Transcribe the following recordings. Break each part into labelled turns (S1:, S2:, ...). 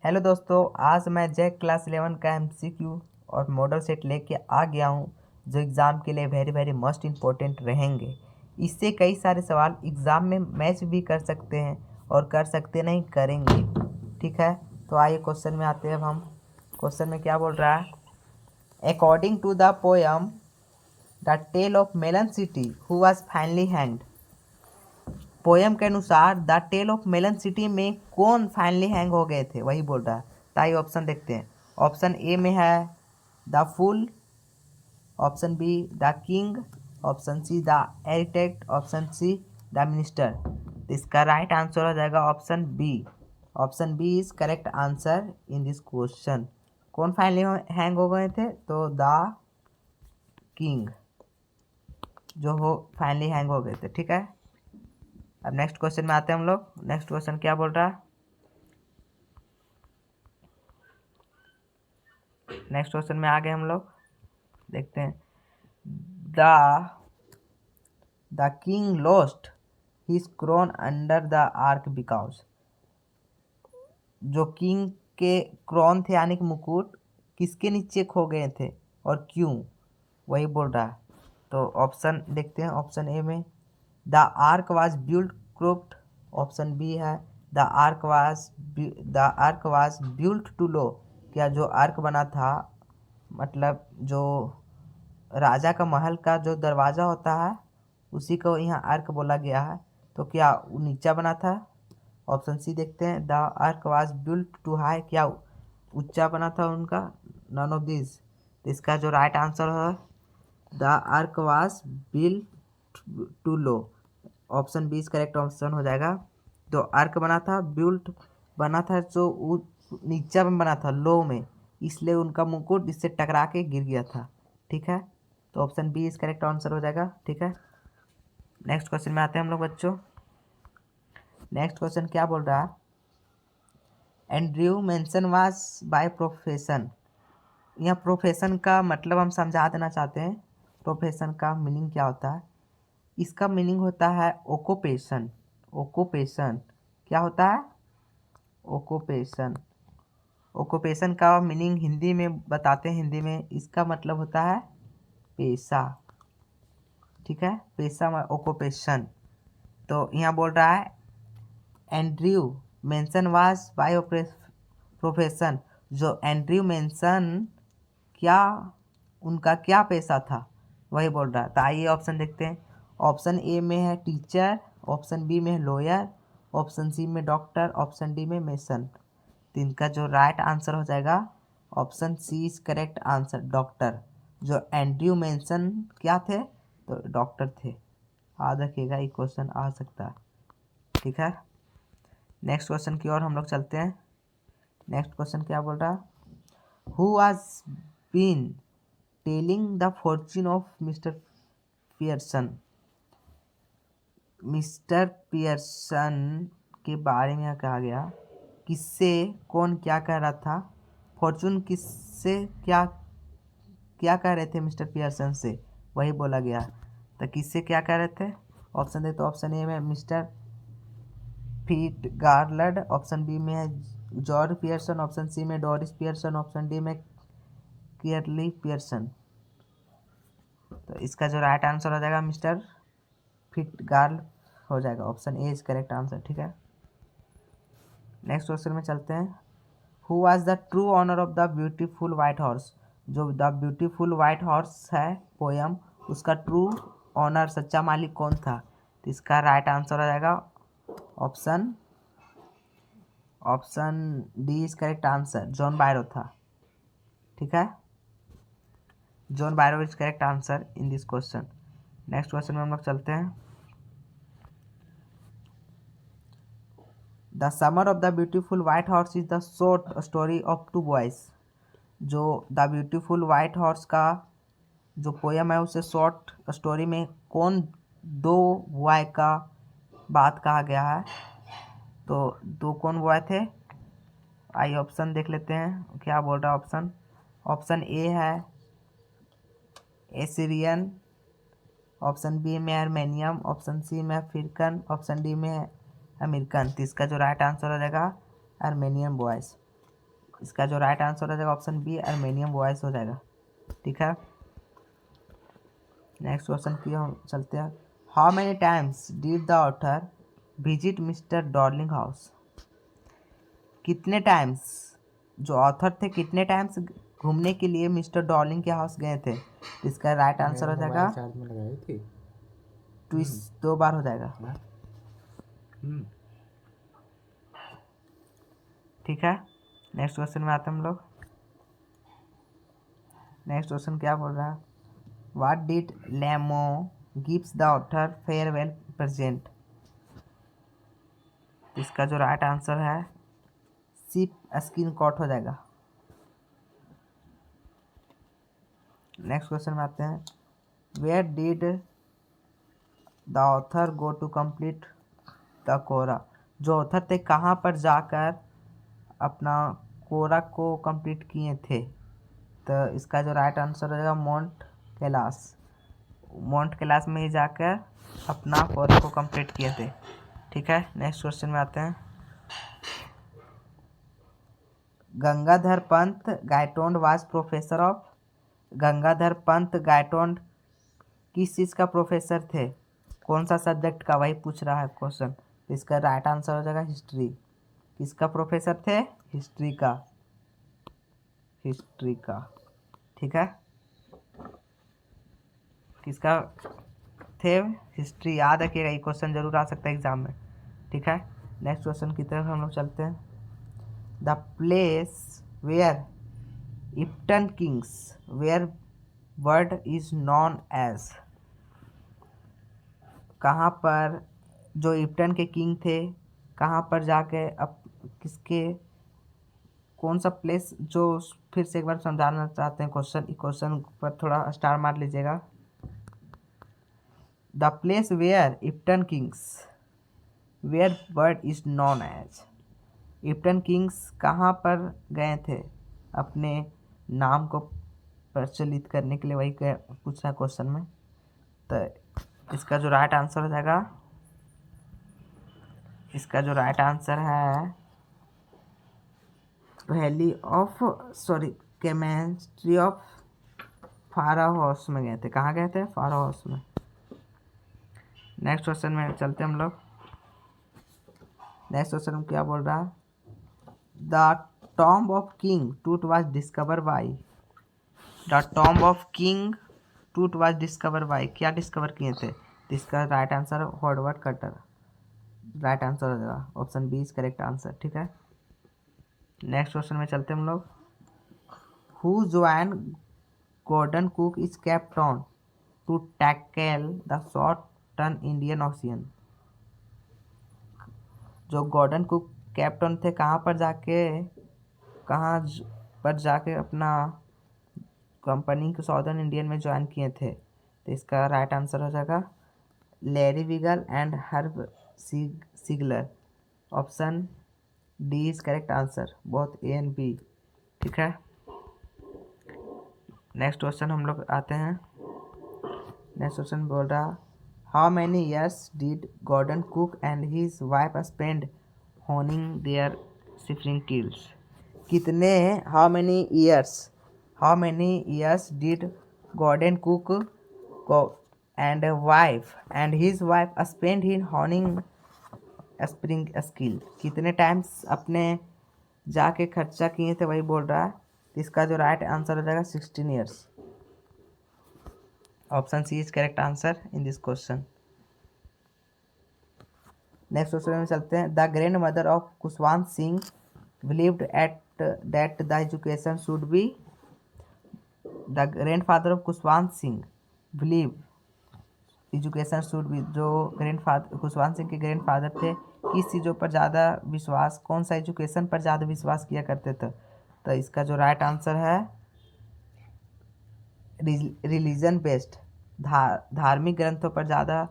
S1: Hello दोस्तों, आज मैं जैक क्लास 11 का एमसीक्यू और मॉडल सेट लेके आ गया हूँ जो एग्ज़ाम के लिए वेरी वेरी मस्ट इम्पोर्टेंट रहेंगे। इससे कई सारे सवाल एग्ज़ाम में मैच भी कर सकते हैं और कर सकते नहीं करेंगे। ठीक है, तो आइए क्वेश्चन में आते हैं। अब हम क्वेश्चन में क्या बोल रहा है। According to the poem the tale of melon city who was finally hanged, poem के अनुसार the tale of melon city में कौन फाइनली हैंग हो गए थे, वही बोल रहा है। तो आइए ऑप्शन देखते हैं। ऑप्शन ए में है the fool, option B the king, option C the architect, option C the minister. तो इसका राइट आंसर हो जाएगा option B. Option B is correct answer in this question. कौन फाइनली हैंग हो गए थे? तो द किंग जो हो फाइनली हैंग हो गए थे। ठीक है, अब नेक्स्ट क्वेश्चन में आते हैं हम लोग। नेक्स्ट क्वेश्चन क्या बोल रहा है। नेक्स्ट क्वेश्चन में आ गए हम लोग, देखते हैं। The king lost his crown under the arch because, जो किंग के क्रोन थे यानी कि मुकुट किसके नीचे खो गए थे और क्यों, वही बोल रहा है। तो ऑप्शन देखते हैं। ऑप्शन ए में the arch was built crooked, option B है the arch was built too low, क्या जो आर्क बना था, मतलब जो राजा का महल का जो दरवाज़ा होता है उसी को यहाँ आर्क बोला गया है। तो क्या वो नीचा बना था? ऑप्शन सी देखते हैं। The arch was built too high, क्या ऊंचा बना था उनका? None of this. तो इसका जो राइट आंसर है the arch was built too low, option B is correct option हो जाएगा। तो आर्क बना था, बिल्ट बना था जो नीचा में बना था लो में, इसलिए उनका मुकुट इससे टकरा के गिर गया था। ठीक है, तो option B is correct answer हो जाएगा। ठीक है, नेक्स्ट क्वेश्चन में आते हैं हम लोग बच्चों। नेक्स्ट क्वेश्चन क्या बोल रहा है। Andrew mention was by profession, यह प्रोफेशन का मतलब हम समझा देना चाहते हैं। प्रोफेशन का मीनिंग क्या होता है? इसका मीनिंग होता है ओक्यूपेशन। ओक्यूपेशन क्या होता है? ओक्यूपेशन। ओक्यूपेशन का मीनिंग हिंदी में बताते हैं। हिंदी में इसका मतलब होता है पेशा। ठीक है, पेशा में ओक्यूपेशन। तो यहाँ बोल रहा है Andrew mention was by profession, जो एंड्रयू मेंशन क्या उनका क्या पेशा था, वही बोल रहा है। तो आइए ऑप्शन देखते हैं। ऑप्शन ए में है टीचर, ऑप्शन बी में है लॉयर, ऑप्शन सी में डॉक्टर, ऑप्शन डी में मेसन। तो इनका जो राइट आंसर हो जाएगा option C is correct answer, doctor. जो एंड्रयू मेंशन क्या थे? तो डॉक्टर थे। याद रखिएगा, ये क्वेश्चन आ सकता है। ठीक है, नेक्स्ट क्वेश्चन की ओर हम लोग चलते हैं। नेक्स्ट क्वेश्चन क्या बोल रहा है। Who was been telling the fortune of mister Pearson, mister Pearson के बारे में कहा गया। किससे कौन क्या कह रहा था? फॉर्चून किससे क्या क्या कह रहे थे मिस्टर पियर्सन से, वही बोला गया। तो किससे क्या कह रहे थे? ऑप्शन दे तो ऑप्शन ए में मिस्टर फीट गार्लड, ऑप्शन बी में है जॉर्ज पियर्सन, ऑप्शन सी में डोरिस पियर्सन, ऑप्शन डी में कियरली पियर्सन। तो इसका जो राइट आंसर हो जाएगा मिस्टर फिट गार्ल हो जाएगा। Option A is correct answer. ठीक है, नेक्स्ट क्वेश्चन में चलते हैं। Who was the true owner of the beautiful white horse, जो द ब्यूटीफुल वाइट हॉर्स है पोयम, उसका ट्रू ऑनर सच्चा मालिक कौन था? तो इसका राइट आंसर हो जाएगा option option D is correct answer, John Byro था। ठीक है, John Byro is correct answer in this question. Next question में हम लोग चलते हैं। The summer of the beautiful white horse is the short story of two boys, जो the beautiful white horse का जो पोयम है उसे शॉर्ट स्टोरी में कौन दो बॉय का बात कहा गया है? तो दो कौन बॉय थे? आइए ऑप्शन देख लेते हैं क्या बोल रहा है ऑप्शन। ऑप्शन ए है एसिरियन, ऑप्शन बी में आर्मेनियम, ऑप्शन सी में अफ्रीकन, ऑप्शन डी में अमेरिकन। तो इसका जो राइट आंसर हो जाएगा आर्मेनियन बॉयज़। इसका जो राइट आंसर हो जाएगा ऑप्शन बी अर्मेनियम वॉइस हो जाएगा। ठीक है, नेक्स्ट क्वेश्चन की हम चलते हैं। How many times did the author visit mister Darling house? कितने टाइम्स जो ऑथर थे कितने टाइम्स घूमने के लिए मिस्टर डॉर्लिंग के हाउस गए थे? इसका राइट आंसर हो जाएगा
S2: चार्ज में लगाई थी
S1: ट्विस्ट 2 बार हो जाएगा। ठीक है, नेक्स्ट क्वेश्चन में आते हैं हम लोग। नेक्स्ट क्वेश्चन क्या बोल रहा है? What did Lemo gives the author farewell present? इसका जो राइट आंसर है सिप स्किन कोट हो जाएगा। नेक्स्ट क्वेश्चन में आते हैं। Where did the author go to complete the course? जो ऑथर थे कहाँ पर जाकर अपना कोरा को कंप्लीट किए थे? तो इसका जो राइट आंसर हो जाएगा माउंट कैलाश। माउंट कैलाश में ही जाकर अपना कोरा को कंप्लीट किए थे। ठीक है, नेक्स्ट क्वेश्चन में आते हैं। Gangadhar Pant Gaitonde was professor of? Gangadhar Pant Gaitonde किस चीज़ का प्रोफेसर थे? कौन सा सब्जेक्ट का, वही पूछ रहा है क्वेश्चन। तो इसका राइट आंसर हो जाएगा हिस्ट्री। किसका प्रोफेसर थे? हिस्ट्री का। हिस्ट्री का। ठीक है, किसका थे? हिस्ट्री। याद रखिएगा, ये क्वेश्चन जरूर आ सकता है एग्जाम में। ठीक है, नेक्स्ट क्वेश्चन की तरफ हम लोग चलते हैं। The place where Ipton kings were word is known as? कहाँ पर जो इप्टन के किंग थे कहाँ पर जाके अब किसके कौन सा प्लेस, जो फिर से एक बार समझाना चाहते हैं क्वेश्चन पर थोड़ा स्टार मार लीजिएगा। The place where Ipton kings were word is known as? Ipton kings कहाँ पर गए थे अपने नाम को प्रचलित करने के लिए? वही पूछा क्वेश्चन में। तो इसका जो राइट आंसर हो जाएगा, इसका जो राइट आंसर है वैली ऑफ केमिस्ट्री ऑफ फारा हाउस में गए थे। कहाँ गए थे? फारा हाउस में। नेक्स्ट क्वेश्चन में चलते हम लोग। नेक्स्ट क्वेश्चन में क्या बोल रहा है? The tomb of king Tut was discover by? The tomb of king Tut was discover by, क्या डिस्कवर किए थे? तो इसका right answer Howard Carter. Right answer हो जाएगा option B is correct answer. ठीक है, नेक्स्ट क्वेश्चन में चलते हम लोग। Who join Gordon Cook is kept on to tackle the shorten Indian Ocean? जो गॉर्डन कुक कैप्टन थे कहाँ पर जाके अपना कंपनी को सॉदर्न इंडियन में ज्वाइन किए थे? तो इसका राइट आंसर हो जाएगा Larry Wiggle and Herb Sigler. Option D is correct answer, both A and B. ठीक है, नेक्स्ट क्वेश्चन हम लोग आते हैं। नेक्स्ट क्वेश्चन बोल रहा how many years did Gordon Cook and his wife spend honing their ciphering kills? कितने how many years did Gordon Cook and his wife spend in honing spring skill? कितने times अपने जाके खर्चा किए थे, वही बोल रहा है। इसका जो राइट आंसर हो जाएगा 16 years. Option C is correct answer in this question. Next question में चलते हैं। The grandmother of Khushwant Singh believed at that the education should be? The grandfather of Khushwant Singh believe education should be, जो grandfather Khushwant Singh के grandfather थे, किस चीज़ों पर ज़्यादा विश्वास, कौन सा एजुकेशन पर ज़्यादा विश्वास किया करते थे? तो इसका जो राइट आंसर है रिलीजन बेस्ड, धार्मिक ग्रंथों पर ज़्यादा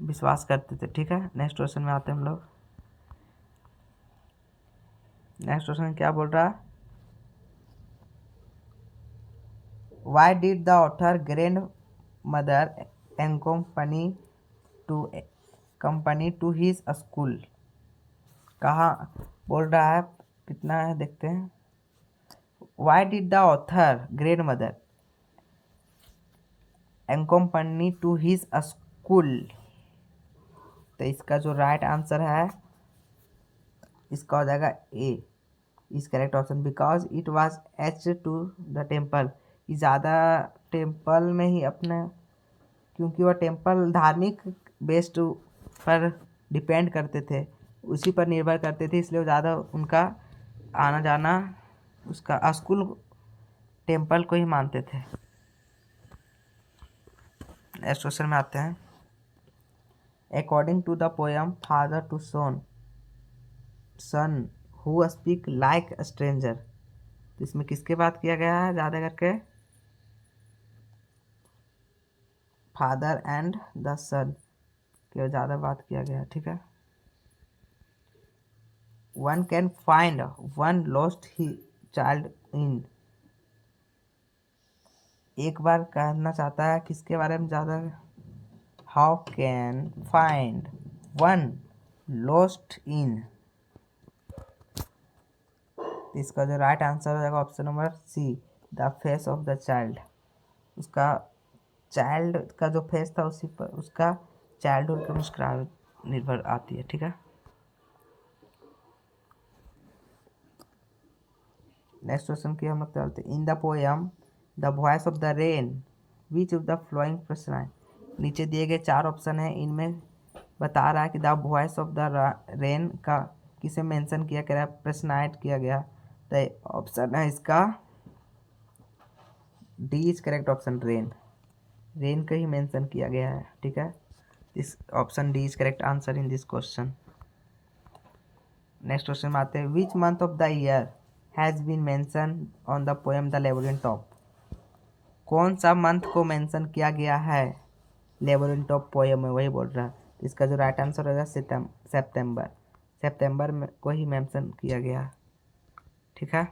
S1: विश्वास करते थे। ठीक है, नेक्स्ट क्वेश्चन में आते हैं हम लोग। नेक्स्ट क्वेश्चन क्या बोल रहा है? Why did the author grand mother company to his school? कहाँ बोल रहा है, कितना है देखते हैं। Why did the author grand mother accompany to his school? तो इसका जो राइट आंसर है इसका हो जाएगा A is correct option, because it was H to the temple. ज़्यादा टेम्पल में ही अपने, क्योंकि वह टेम्पल धार्मिक बेस्ड पर डिपेंड करते थे, उसी पर निर्भर करते थे, इसलिए ज़्यादा उनका आना जाना उसका स्कूल टेम्पल को ही मानते थे। नेक्स्ट क्वेश्चन में आते हैं। According to the poem father to son who speak like a stranger, तो इसमें किसके बात किया गया है ज़्यादा करके? फादर एंड द सन की ज़्यादा बात किया गया है, ठीक है। One can find one lost he child in, एक बार कहना चाहता है किसके बारे में ज़्यादा? How can find one lost in, इसका जो राइट आंसर हो जाएगा option number C, the face of the child. उसका चाइल्ड का जो फेस था उसी पर उसका चाइल्डहुड की मुस्कुराहट निर्भर आती है, ठीक है। नेक्स्ट क्वेश्चन की हम लोग चलते हैं। In the poem the voice of the rain which of the flowing प्रश्न, नीचे दिए गए 4 ऑप्शन है, इनमें बता रहा है कि the voice of the rain का किसे मेंशन किया गया, प्रेसनाइट किया गया, तो ऑप्शन है इसका D is correct option, rain का ही मेंशन किया गया है, ठीक है। इस option D is correct answer in this question. Next question में आते हैं। Which month of the year has been mention on the poem the laburnum top, कौन सा मंथ को मेंशन किया गया है लेबोरेंट टॉप पोएम में, वही बोल रहा है। इसका जो राइट आंसर होगा सितंबर में को ही मेंशन किया गया, ठीक है।